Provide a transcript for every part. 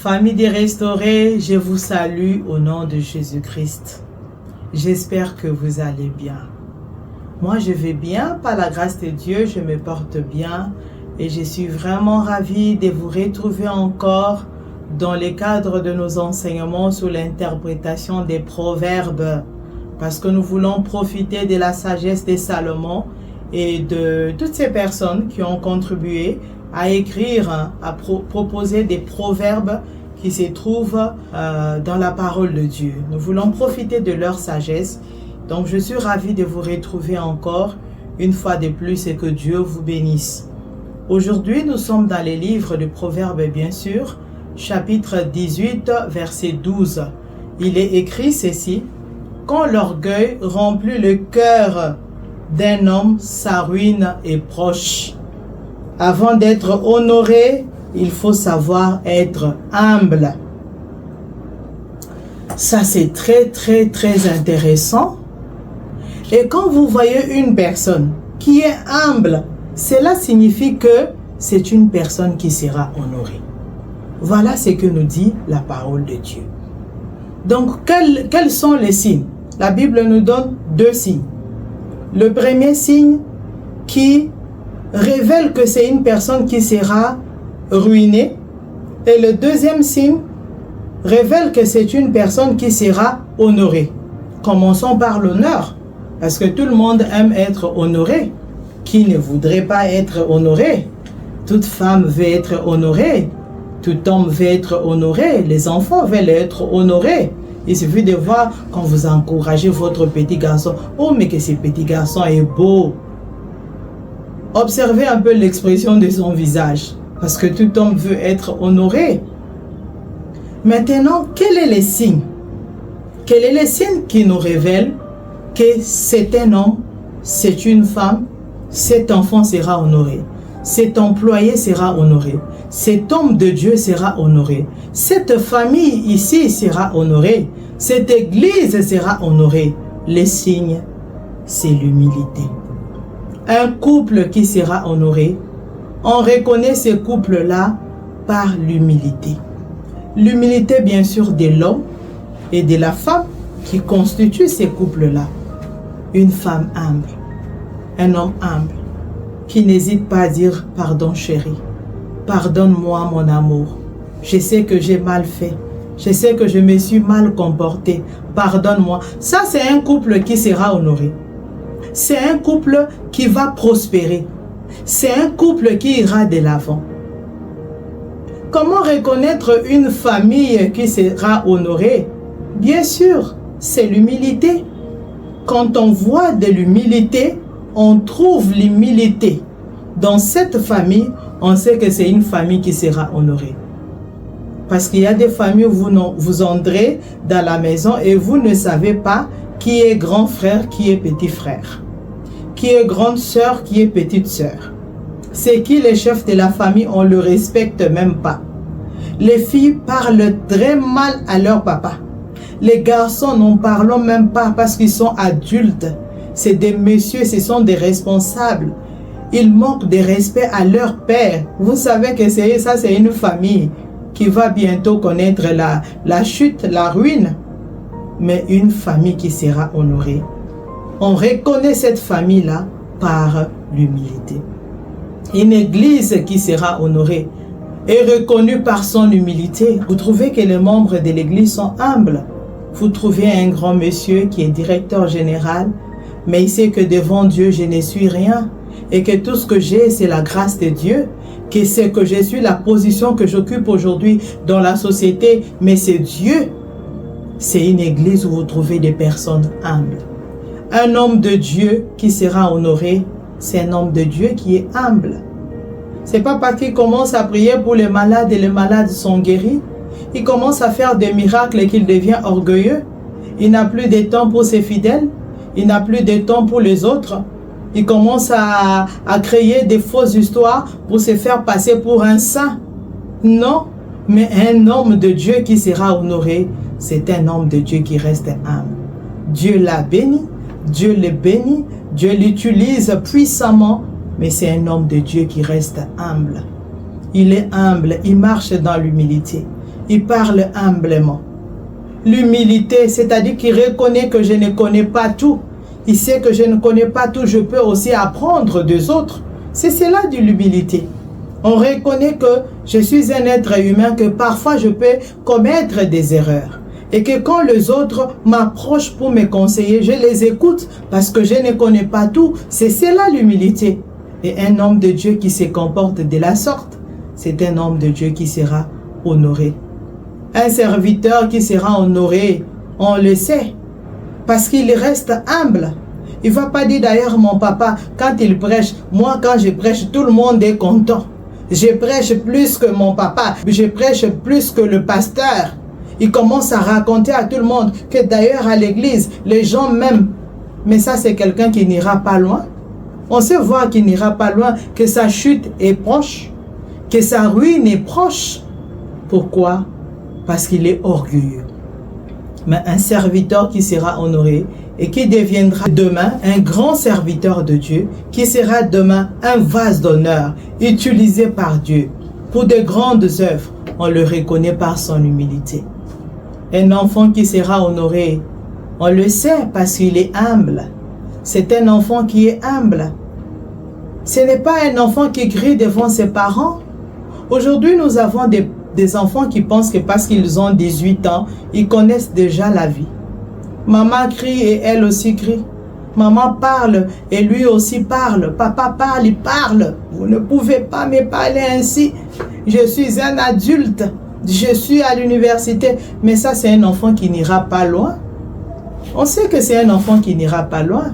Famille des Restaurés, je vous salue au nom de Jésus-Christ. J'espère que vous allez bien. Moi, je vais bien, par la grâce de Dieu, je me porte bien et je suis vraiment ravie de vous retrouver encore dans le cadre de nos enseignements sur l'interprétation des proverbes, parce que nous voulons profiter de la sagesse de Salomon et de toutes ces personnes qui ont contribué à écrire, à proposer des proverbes qui se trouvent dans la parole de Dieu. Nous voulons profiter de leur sagesse. Donc je suis ravie de vous retrouver encore une fois de plus et que Dieu vous bénisse. Aujourd'hui, nous sommes dans les livres de Proverbes, bien sûr, chapitre 18, verset 12. Il est écrit ceci: « Quand l'orgueil remplit le cœur d'un homme, sa ruine est proche. » Avant d'être honoré, il faut savoir être humble. Ça, c'est très intéressant. Et quand vous voyez une personne qui est humble, cela signifie que c'est une personne qui sera honorée. Voilà ce que nous dit la parole de Dieu. Donc, quels sont les signes? La Bible nous donne deux signes. Le premier signe qui révèle que c'est une personne qui sera ruinée. Et le deuxième signe révèle que c'est une personne qui sera honorée. Commençons par l'honneur, parce que tout le monde aime être honoré. Qui ne voudrait pas être honoré? Toute femme veut être honorée. Tout homme veut être honoré. Les enfants veulent être honorés. Il suffit de voir quand vous encouragez votre petit garçon. Oh, mais que ce petit garçon est beau. Observez un peu l'expression de son visage, parce que tout homme veut être honoré. Maintenant, quel est le signe? Quel est le signe qui nous révèle que c'est un homme, c'est une femme, cet enfant sera honoré, cet employé sera honoré, cet homme de Dieu sera honoré, cette famille ici sera honorée, cette église sera honorée? Le signe, c'est l'humilité. Un couple qui sera honoré, on reconnaît ce couple-là par l'humilité. L'humilité, bien sûr, de l'homme et de la femme qui constituent ces couples-là. Une femme humble, un homme humble, qui n'hésite pas à dire « Pardon chérie, pardonne-moi mon amour, je sais que j'ai mal fait, je sais que je me suis mal comporté, pardonne-moi ». Ça, c'est un couple qui sera honoré. C'est un couple qui va prospérer. C'est un couple qui ira de l'avant. Comment reconnaître une famille qui sera honorée? Bien sûr, c'est l'humilité. Quand on voit de l'humilité, on trouve l'humilité. Dans cette famille, on sait que c'est une famille qui sera honorée. Parce qu'il y a des familles où vous entrez dans la maison et vous ne savez pas qui est grand frère, qui est petit frère, qui est grande sœur, qui est petite sœur. C'est qui les chefs de la famille, on ne le respecte même pas. Les filles parlent très mal à leur papa. Les garçons n'en parlent même pas parce qu'ils sont adultes. C'est des messieurs, ce sont des responsables. Ils manquent de respect à leur père. Vous savez que ça, c'est une famille qui va bientôt connaître la chute, la ruine. Mais une famille qui sera honorée. On reconnaît cette famille-là par l'humilité. Une église qui sera honorée est reconnue par son humilité. Vous trouvez que les membres de l'église sont humbles. Vous trouvez un grand monsieur qui est directeur général, mais il sait que devant Dieu, je ne suis rien. Et que tout ce que j'ai, c'est la grâce de Dieu. Que c'est que je suis la position que j'occupe aujourd'hui dans la société, mais c'est Dieu. C'est une église où vous trouvez des personnes humbles. Un homme de Dieu qui sera honoré, c'est un homme de Dieu qui est humble. C'est pas parce qu'il commence à prier pour les malades et les malades sont guéris. Il commence à faire des miracles et qu'il devient orgueilleux. Il n'a plus de temps pour ses fidèles. Il n'a plus de temps pour les autres. Il commence à créer des fausses histoires pour se faire passer pour un saint. Non, mais un homme de Dieu qui sera honoré, c'est un homme de Dieu qui reste humble. Dieu l'a béni, Dieu le bénit, Dieu l'utilise puissamment, mais c'est un homme de Dieu qui reste humble. Il est humble, il marche dans l'humilité. il parle humblement. L'humilité, c'est-à-dire qu'il reconnaît que je ne connais pas tout. Il sait que je ne connais pas tout, je peux aussi apprendre des autres. C'est cela de l'humilité. On reconnaît que je suis un être humain, que parfois je peux commettre des erreurs. Et que quand les autres m'approchent pour me conseiller, je les écoute parce que je ne connais pas tout. C'est cela l'humilité. Et un homme de Dieu qui se comporte de la sorte, c'est un homme de Dieu qui sera honoré. Un serviteur qui sera honoré, on le sait, parce qu'il reste humble. Il ne va pas dire d'ailleurs mon papa, quand il prêche, moi quand je prêche, tout le monde est content. Je prêche plus que mon papa, je prêche plus que le pasteur. Il commence à raconter à tout le monde que d'ailleurs à l'église, les gens m'aiment. Mais ça c'est quelqu'un qui n'ira pas loin. On sait voir qu'il n'ira pas loin, que sa chute est proche, que sa ruine est proche. Pourquoi? Parce qu'il est orgueilleux. Mais un serviteur qui sera honoré et qui deviendra demain un grand serviteur de Dieu, qui sera demain un vase d'honneur utilisé par Dieu pour de grandes œuvres, on le reconnaît par son humilité. Un enfant qui sera honoré, on le sait parce qu'il est humble. C'est un enfant qui est humble. Ce n'est pas un enfant qui crie devant ses parents. Aujourd'hui, nous avons des enfants qui pensent que parce qu'ils ont 18 ans, ils connaissent déjà la vie. Maman crie et elle aussi crie. Maman parle et lui aussi parle. Papa parle, il parle. Vous ne pouvez pas me parler ainsi. Je suis un adulte. Je suis à l'université. Mais ça, c'est un enfant qui n'ira pas loin. On sait que c'est un enfant qui n'ira pas loin.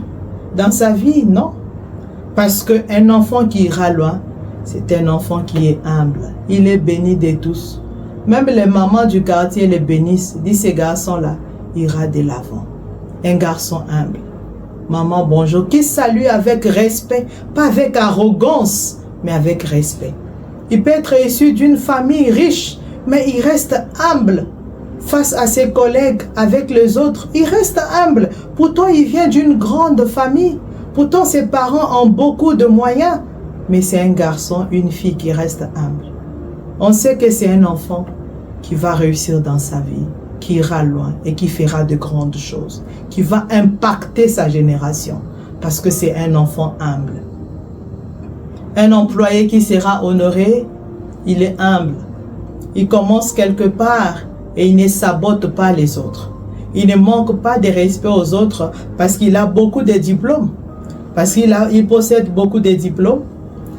Dans sa vie, non. Parce qu'un enfant qui ira loin, c'est un enfant qui est humble. Il est béni de tous. Même les mamans du quartier les bénissent. Disent ces garçons-là, ira de l'avant. Un garçon humble. Maman, bonjour. Qui salue avec respect. Pas avec arrogance, mais avec respect. Il peut être issu d'une famille riche, mais il reste humble. Face à ses collègues, avec les autres, il reste humble. Pourtant, il vient d'une grande famille. Pourtant, ses parents ont beaucoup de moyens. Mais c'est un garçon, une fille qui reste humble. On sait que c'est un enfant qui va réussir dans sa vie, qui ira loin et qui fera de grandes choses, qui va impacter sa génération parce que c'est un enfant humble. Un employé qui sera honoré, il est humble. Il commence quelque part et il ne sabote pas les autres. Il ne manque pas de respect aux autres parce qu'il a beaucoup de diplômes, parce qu'il possède beaucoup de diplômes.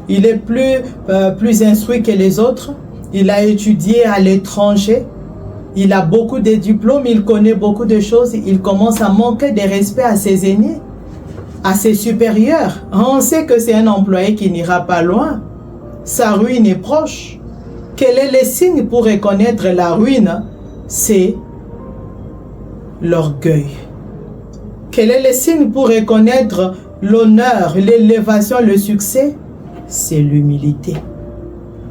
Il est plus instruit que les autres. Il a étudié à l'étranger. Il a beaucoup de diplômes. Il connaît beaucoup de choses. Il commence à manquer de respect à ses aînés, à ses supérieurs. On sait que c'est un employé qui n'ira pas loin. Sa ruine est proche. Quel est le signe pour reconnaître la ruine? C'est l'orgueil. Quel est le signe pour reconnaître l'honneur, l'élévation, le succès? C'est l'humilité.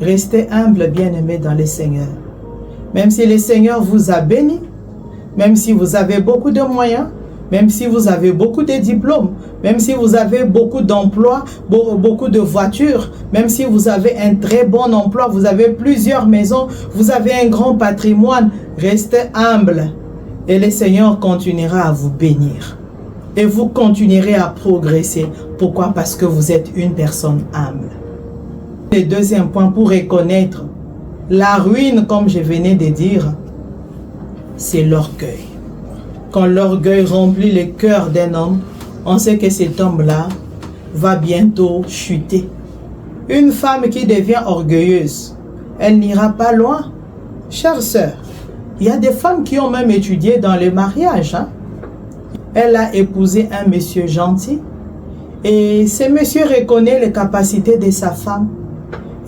Restez humble, bien-aimés dans le Seigneur. Même si le Seigneur vous a béni, même si vous avez beaucoup de moyens, même si vous avez beaucoup de diplômes, même si vous avez beaucoup d'emplois, beaucoup de voitures, même si vous avez un très bon emploi, vous avez plusieurs maisons, vous avez un grand patrimoine, restez humble et le Seigneur continuera à vous bénir. Et vous continuerez à progresser. Pourquoi? Parce que vous êtes une personne humble. Le deuxième point pour reconnaître la ruine, comme je venais de dire, c'est l'orgueil. Quand l'orgueil remplit le cœur d'un homme, on sait que cet homme-là va bientôt chuter. Une femme qui devient orgueilleuse, elle n'ira pas loin. Chères sœurs, il y a des femmes qui ont même étudié dans le mariage. Elle a épousé un monsieur gentil et ce monsieur reconnaît les capacités de sa femme.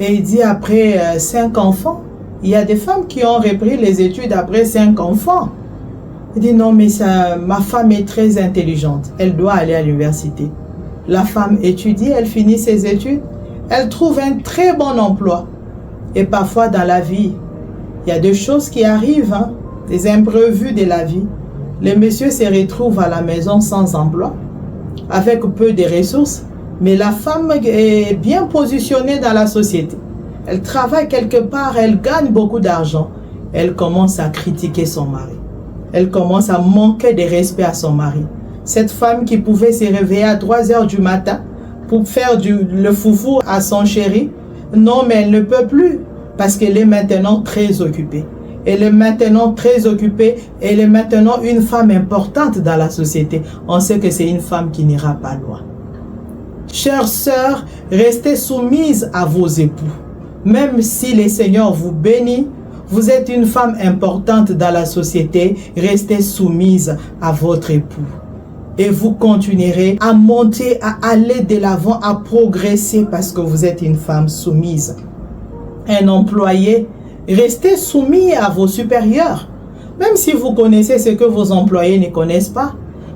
Et il dit après 5 enfants, il y a des femmes qui ont repris les études après 5 enfants. Il dit non mais ma femme est très intelligente, elle doit aller à l'université. La femme étudie, elle finit ses études, elle trouve un très bon emploi. Et parfois dans la vie, il y a des choses qui arrivent, des imprévus de la vie. Le monsieur se retrouve à la maison sans emploi, avec peu de ressources, mais la femme est bien positionnée dans la société. Elle travaille quelque part, elle gagne beaucoup d'argent. elle commence à critiquer son mari. Elle commence à manquer de respect à son mari. Cette femme qui pouvait se réveiller à 3 heures du matin pour faire le foufou à son chéri, non, mais elle ne peut plus parce qu'elle est maintenant très occupée. Elle est maintenant très occupée. Elle est maintenant une femme importante dans la société. On sait que c'est une femme qui n'ira pas loin. Chères sœurs, restez soumises à vos époux. Même si le Seigneur vous bénit, vous êtes une femme importante dans la société, restez soumise à votre époux. Et vous continuerez à monter, à aller de l'avant, à progresser parce que vous êtes une femme soumise. Un employé, restez soumis à vos supérieurs. Même si vous connaissez ce que vos employés ne connaissent pas,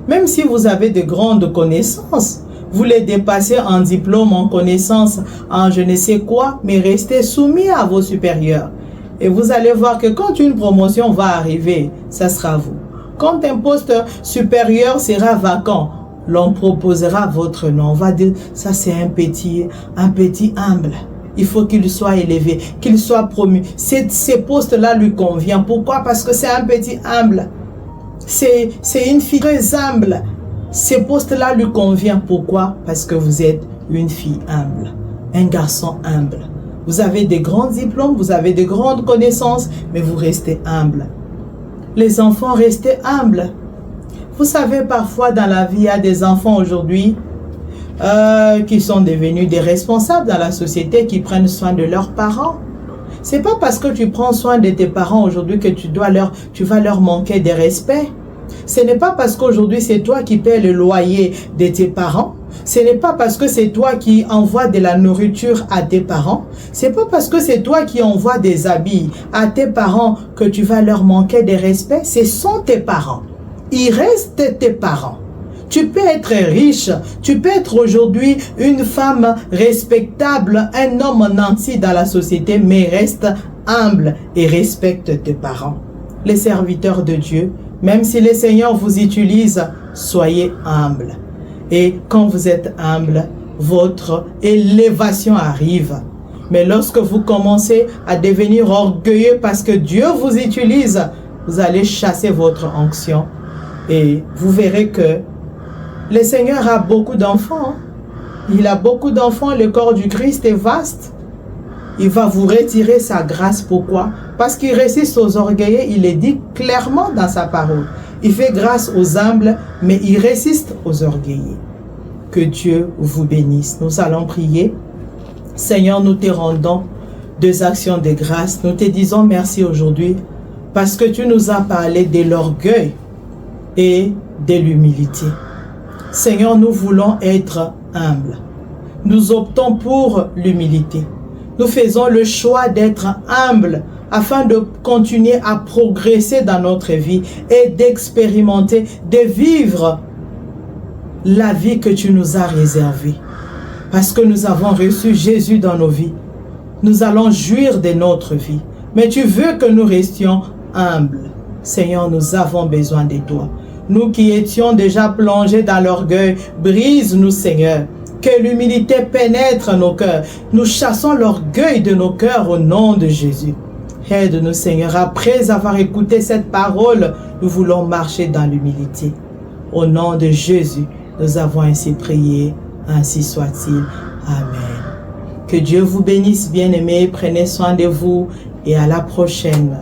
même si vous avez de grandes connaissances, vous les dépassez en diplôme, en connaissances, en je ne sais quoi, mais restez soumis à vos supérieurs. Et vous allez voir que quand une promotion va arriver, ça sera vous. Quand un poste supérieur sera vacant, l'on proposera votre nom. On va dire, ça c'est un petit humble. Il faut qu'il soit élevé, qu'il soit promu. Ces postes-là lui conviennent. Pourquoi? Parce que c'est un petit humble. C'est une fille très humble. Ces postes-là lui conviennent. Pourquoi? Parce que vous êtes une fille humble, un garçon humble. Vous avez des grands diplômes, vous avez de grandes connaissances, mais vous restez humble. Les enfants, restez humbles. Vous savez, parfois dans la vie, il y a des enfants aujourd'hui qui sont devenus des responsables dans la société, qui prennent soin de leurs parents. C'est pas parce que tu prends soin de tes parents aujourd'hui que tu vas leur manquer de respect. Ce n'est pas parce qu'aujourd'hui c'est toi qui paies le loyer de tes parents. Ce n'est pas parce que c'est toi qui envoies de la nourriture à tes parents. C'est pas parce que c'est toi qui envoies des habits à tes parents que tu vas leur manquer de respect. Ce sont tes parents. Ils restent tes parents. Tu peux être riche, tu peux être aujourd'hui une femme respectable, un homme nanti dans la société, mais reste humble et respecte tes parents. Les serviteurs de Dieu, même si le Seigneur vous utilise, soyez humble. Et quand vous êtes humble, votre élévation arrive. Mais lorsque vous commencez à devenir orgueilleux parce que Dieu vous utilise, vous allez chasser votre onction. Et vous verrez que le Seigneur a beaucoup d'enfants. Il a beaucoup d'enfants. Le corps du Christ est vaste. Il va vous retirer sa grâce. Pourquoi? Parce qu'il résiste aux orgueilleux. Il le dit clairement dans sa parole. Il fait grâce aux humbles, mais il résiste aux orgueilleux. Que Dieu vous bénisse. Nous allons prier. Seigneur, nous te rendons 2 actions de grâce. Nous te disons merci aujourd'hui parce que tu nous as parlé de l'orgueil et de l'humilité. Seigneur, nous voulons être humbles. Nous optons pour l'humilité. Nous faisons le choix d'être humbles afin de continuer à progresser dans notre vie et d'expérimenter, de vivre la vie que tu nous as réservée. Parce que nous avons reçu Jésus dans nos vies. Nous allons jouir de notre vie. Mais tu veux que nous restions humbles. Seigneur, nous avons besoin de toi. Nous qui étions déjà plongés dans l'orgueil, brise-nous, Seigneur. Que l'humilité pénètre nos cœurs. Nous chassons l'orgueil de nos cœurs au nom de Jésus. Aide-nous, Seigneur. Après avoir écouté cette parole, nous voulons marcher dans l'humilité. Au nom de Jésus, nous avons ainsi prié. Ainsi soit-il. Amen. Que Dieu vous bénisse, bien-aimés. Prenez soin de vous et à la prochaine.